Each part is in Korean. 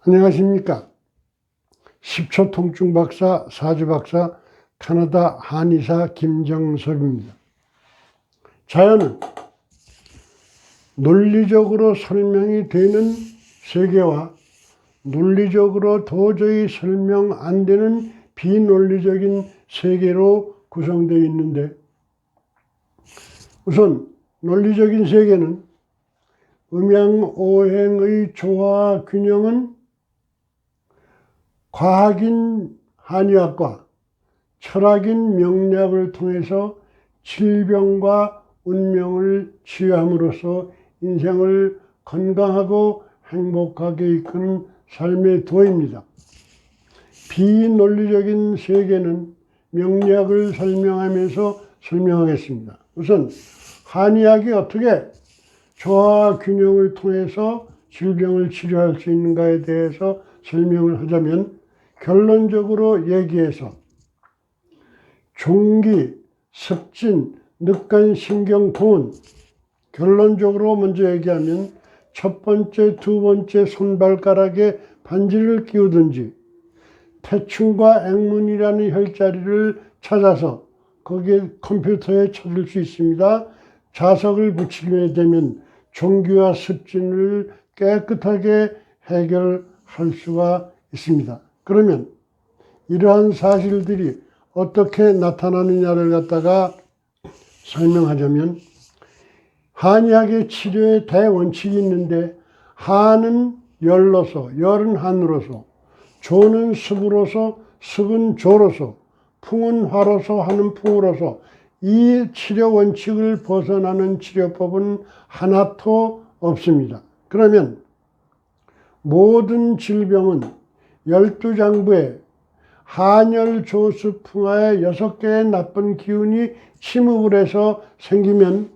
안녕하십니까. 10초 통증 박사, 사주 박사, 캐나다 한의사 김정섭입니다. 자연은 논리적으로 설명이 되는 세계와 논리적으로 도저히 설명 안 되는 비논리적인 세계로 구성되어 있는데, 우선 논리적인 세계는 음양오행의 조화 균형은 과학인 한의학과 철학인 명리학을 통해서 질병과 운명을 치유함으로써 인생을 건강하고 행복하게 이끄는 삶의 도입니다. 비논리적인 세계는 명리학을 설명하면서 설명하겠습니다. 우선 한의학이 어떻게 조화 균형을 통해서 질병을 치료할 수 있는가에 대해서 설명을 하자면, 결론적으로 얘기해서 종기, 습진, 늑간신경 등은 결론적으로 먼저 얘기하면 첫 번째, 두 번째 손발가락에 반지를 끼우든지 태충과 액문이라는 혈자리를 찾아서 거기에 컴퓨터에 찾을 수 있습니다. 자석을 붙이게 되면 종기와 습진을 깨끗하게 해결할 수가 있습니다. 그러면 이러한 사실들이 어떻게 나타나느냐를 갖다가 설명하자면, 한의학의 치료의 대원칙이 있는데, 한은 열로서, 열은 한으로서, 조는 습으로서, 습은 조로서, 풍은 화로서, 화는 풍으로서, 이 치료 원칙을 벗어나는 치료법은 하나도 없습니다. 그러면 모든 질병은 12장부에 한열, 조수, 풍하의 6개의 나쁜 기운이 침입을 해서 생기면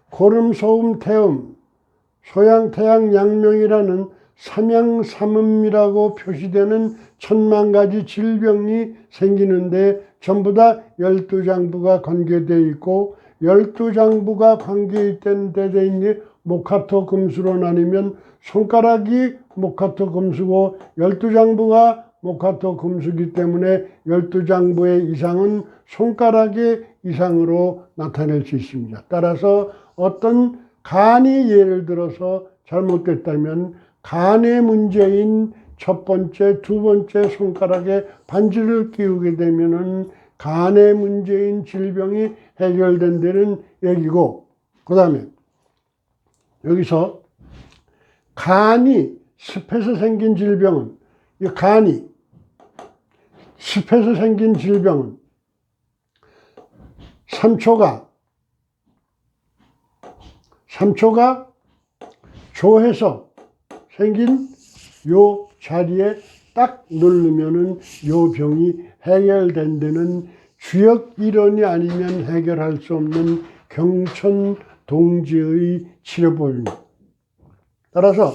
고름, 소음, 태음, 소양, 태양, 양명이라는 삼양삼음이라고 표시되는 1000만가지 질병이 생기는데, 전부 다 12장부가 관계되어 있고, 12장부가 관계된 데에 있는 목화토 금수로 나뉘면 손가락이 목화토 금수고 12장부가 목화토 금수기 때문에 12장부의 이상은 손가락의 이상으로 나타낼 수 있습니다. 따라서 어떤 간이 예를 들어서 잘못됐다면 간의 문제인 첫 번째, 두 번째 손가락에 반지를 끼우게 되면은 간의 문제인 질병이 해결된다는 얘기고, 그 다음에 여기서 간이 습해서 생긴 질병은, 이 간이 습해서 생긴 질병은 삼초가 조해서 생긴 요 자리에 딱 누르면은 요 병이 해결된다는 주역 이론이 아니면 해결할 수 없는 경천동지의 치료법입니다. 따라서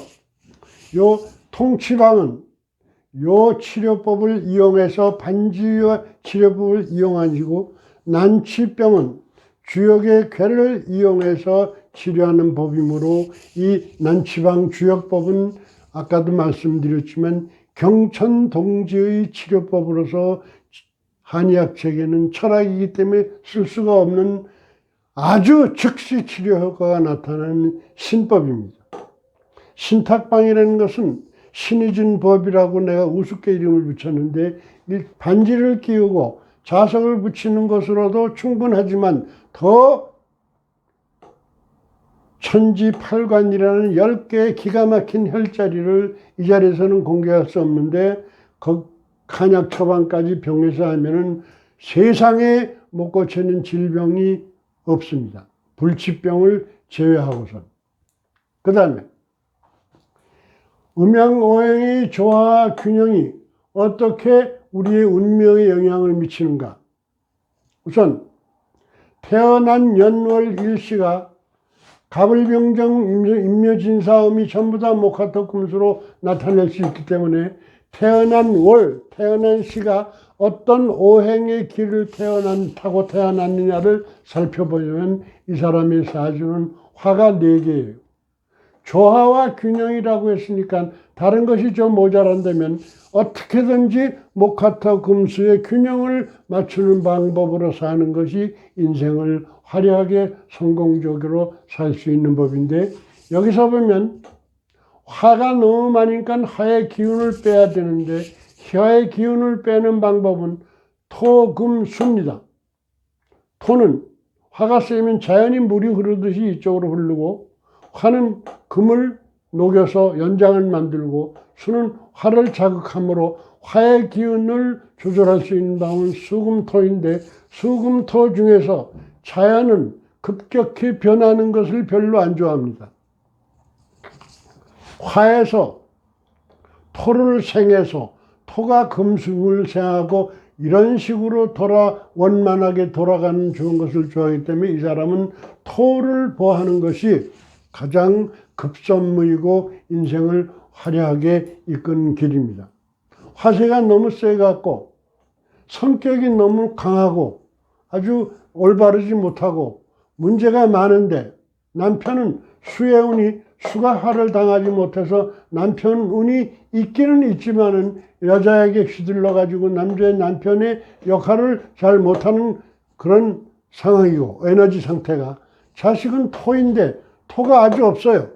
요 통치방은 요 치료법을 이용해서 반지와 치료법을 이용하시고, 난치병은 주역의 괴를 이용해서 치료하는 법이므로 이 난치방 주역법은 아까도 말씀드렸지만 경천동지의 치료법으로서 한의학 체계는 철학이기 때문에 쓸 수가 없는 아주 즉시 치료 효과가 나타나는 신법입니다. 신탁방이라는 것은 신이 준 법이라고 내가 우습게 이름을 붙였는데, 반지를 끼우고 자석을 붙이는 것으로도 충분하지만 더 천지팔관이라는 10개의 기가 막힌 혈자리를 이 자리에서는 공개할 수 없는데, 한약 처방까지 병에서 하면은 세상에 못 고치는 질병이 없습니다. 불치병을 제외하고선. 그 다음에 음양오행의 조화 균형이 어떻게 우리의 운명에 영향을 미치는가. 우선 태어난 연월 일시가 갑을병정 임묘진사음이 전부 다 목화토 금수로 나타낼 수 있기 때문에, 태어난 월, 태어난 시가 어떤 오행의 길을 타고 태어났느냐를 살펴보면 이 사람의 사주는 화가 4개예요. 조화와 균형이라고 했으니까 다른 것이 좀 모자란다면 어떻게든지 목화토 금수의 균형을 맞추는 방법으로 사는 것이 인생을 화려하게 성공적으로 살 수 있는 법인데, 여기서 보면 화가 너무 많으니까 화의 기운을 빼야 되는데, 화의 기운을 빼는 방법은 토, 금, 수입니다. 토는 화가 세면 자연히 물이 흐르듯이 이쪽으로 흐르고, 화는 금을 녹여서 연장을 만들고, 수는 화를 자극함으로 화의 기운을 조절할 수 있는 방법은 수금토인데, 수금토 중에서 자연은 급격히 변하는 것을 별로 안 좋아합니다. 화에서 토를 생해서 토가 금수금을 생하고 이런 식으로 원만하게 돌아가는 좋은 것을 좋아하기 때문에 이 사람은 토를 보호하는 것이 가장 급선무이고 인생을 화려하게 이끄는 길입니다. 화세가 너무 세갖고 성격이 너무 강하고 아주 올바르지 못하고 문제가 많은데, 남편은 수의 운이 수가 화를 당하지 못해서 남편 운이 있기는 있지만은 여자에게 휘둘러 가지고 남편의 역할을 잘 못하는 그런 상황이고, 에너지 상태가. 자식은 토인데 토가 아주 없어요.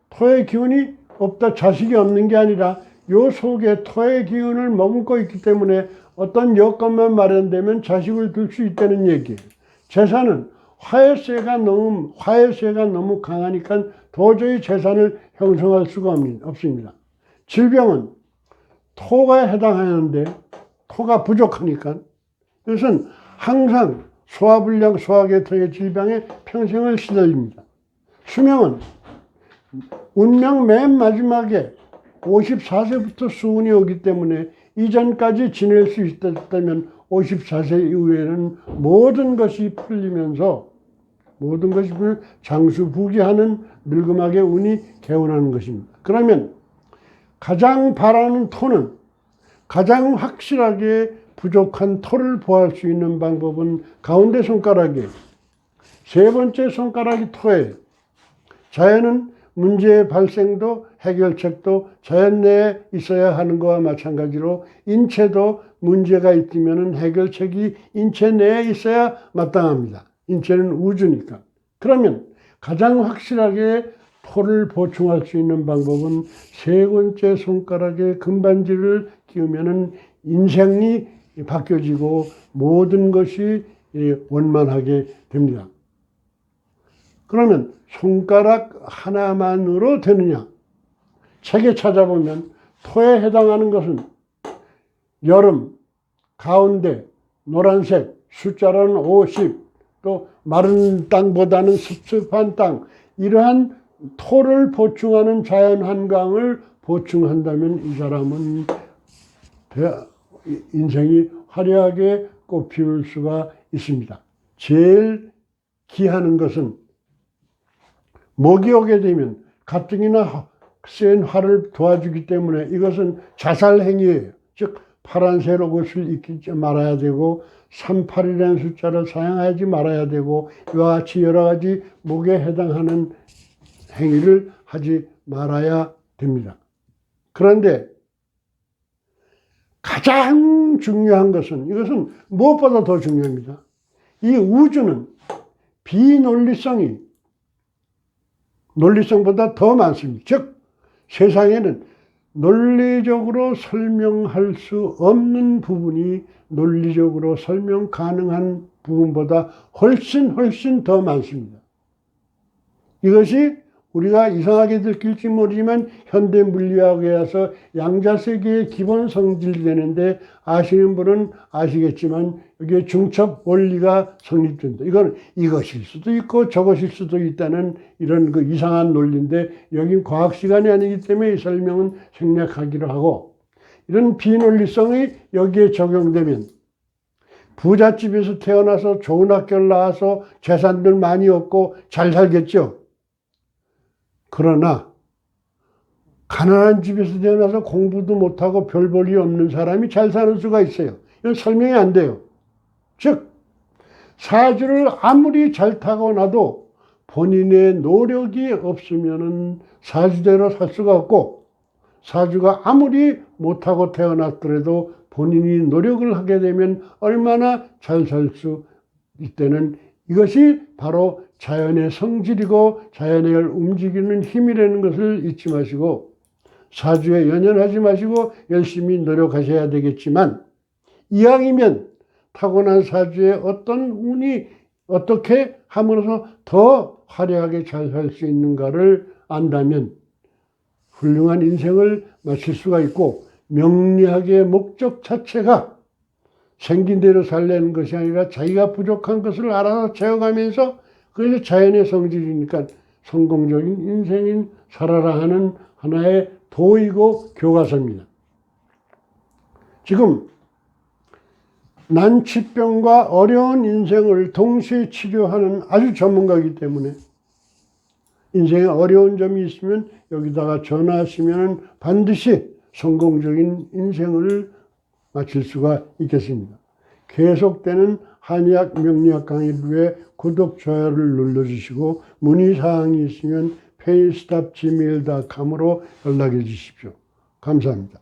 토의 기운이 없다, 자식이 없는 게 아니라 요 속에 토의 기운을 머금고 있기 때문에 어떤 여건만 마련되면 자식을 둘 수 있다는 얘기예요. 재산은 화해세가 너무 강하니까 도저히 재산을 형성할 수가 없습니다. 질병은 토가 해당하는데 토가 부족하니까, 이것은 항상 소화불량, 소화계통의 질병에 평생을 시달립니다. 수명은 운명 맨 마지막에 54세부터 수운이 오기 때문에 이전까지 지낼 수 있다면 54세 이후에는 모든 것이 풀리면서 장수부귀하는 늙음하게 운이 개운하는 것입니다. 그러면 가장 바라는 토는, 가장 확실하게 부족한 토를 보호할 수 있는 방법은 가운데 손가락이에요. 세 번째 손가락이 토예요. 자연은 문제의 발생도 해결책도 자연 내에 있어야 하는 것과 마찬가지로 인체도 문제가 있으면 해결책이 인체 내에 있어야 마땅합니다. 인체는 우주니까. 그러면 가장 확실하게 토를 보충할 수 있는 방법은 세 번째 손가락에 금반지를 끼우면 인생이 바뀌어지고 모든 것이 원만하게 됩니다. 그러면 손가락 하나만으로 되느냐? 책에 찾아보면 토에 해당하는 것은 여름, 가운데, 노란색, 숫자로는 50, 또 마른 땅보다는 습습한 땅, 이러한 토를 보충하는 자연 환경을 보충한다면 이 사람은 인생이 화려하게 꽃피울 수가 있습니다. 제일 기하는 것은 목이 오게 되면 가뜩이나 센 화를 도와주기 때문에 이것은 자살행위예요. 즉 파란색 옷을 입지 말아야 되고 38이라는 숫자를 사용하지 말아야 되고 이와 같이 여러 가지 목에 해당하는 행위를 하지 말아야 됩니다. 그런데 가장 중요한 것은, 이것은 무엇보다 더 중요합니다. 이 우주는 논리성보다 더 많습니다. 즉 세상에는 논리적으로 설명할 수 없는 부분이 논리적으로 설명 가능한 부분보다 훨씬 더 많습니다. 이것이 우리가 이상하게 느낄지 모르지만 현대 물리학에서 양자세계의 기본 성질이 되는데, 아시는 분은 아시겠지만 여기에 중첩 원리가 성립된다. 이건 이것일 수도 있고 저것일 수도 있다는 이런 그 이상한 논리인데, 여긴 과학 시간이 아니기 때문에 이 설명은 생략하기로 하고, 이런 비논리성이 여기에 적용되면 부잣집에서 태어나서 좋은 학교를 나와서 재산들 많이 얻고 잘 살겠죠. 그러나 가난한 집에서 태어나서 공부도 못하고 별 볼일 없는 사람이 잘 사는 수가 있어요. 이건 설명이 안 돼요. 즉 사주를 아무리 잘 타고나도 본인의 노력이 없으면은 사주대로 살 수가 없고, 사주가 아무리 못하고 태어났더라도 본인이 노력을 하게 되면 얼마나 잘 살 수 있다는, 이것이 바로 자연의 성질이고 자연을 움직이는 힘이라는 것을 잊지 마시고, 사주에 연연하지 마시고 열심히 노력하셔야 되겠지만, 이왕이면 타고난 사주에 어떤 운이 어떻게 함으로써 더 화려하게 잘 살 수 있는가를 안다면 훌륭한 인생을 마칠 수가 있고, 명리학의 목적 자체가 생긴 대로 살려는 것이 아니라 자기가 부족한 것을 알아서 채워가면서, 그래서 자연의 성질이니까 성공적인 인생인 살아라 하는 하나의 도이고 교과서입니다. 지금 난치병과 어려운 인생을 동시에 치료하는 아주 전문가이기 때문에 인생에 어려운 점이 있으면 여기다가 전화하시면 반드시 성공적인 인생을 마칠 수가 있겠습니다. 계속되는 한의학 명리학 강의를 위해 구독, 좋아요를 눌러주시고, 문의사항이 있으면 페이스탑 gmail.com으로 연락해 주십시오. 감사합니다.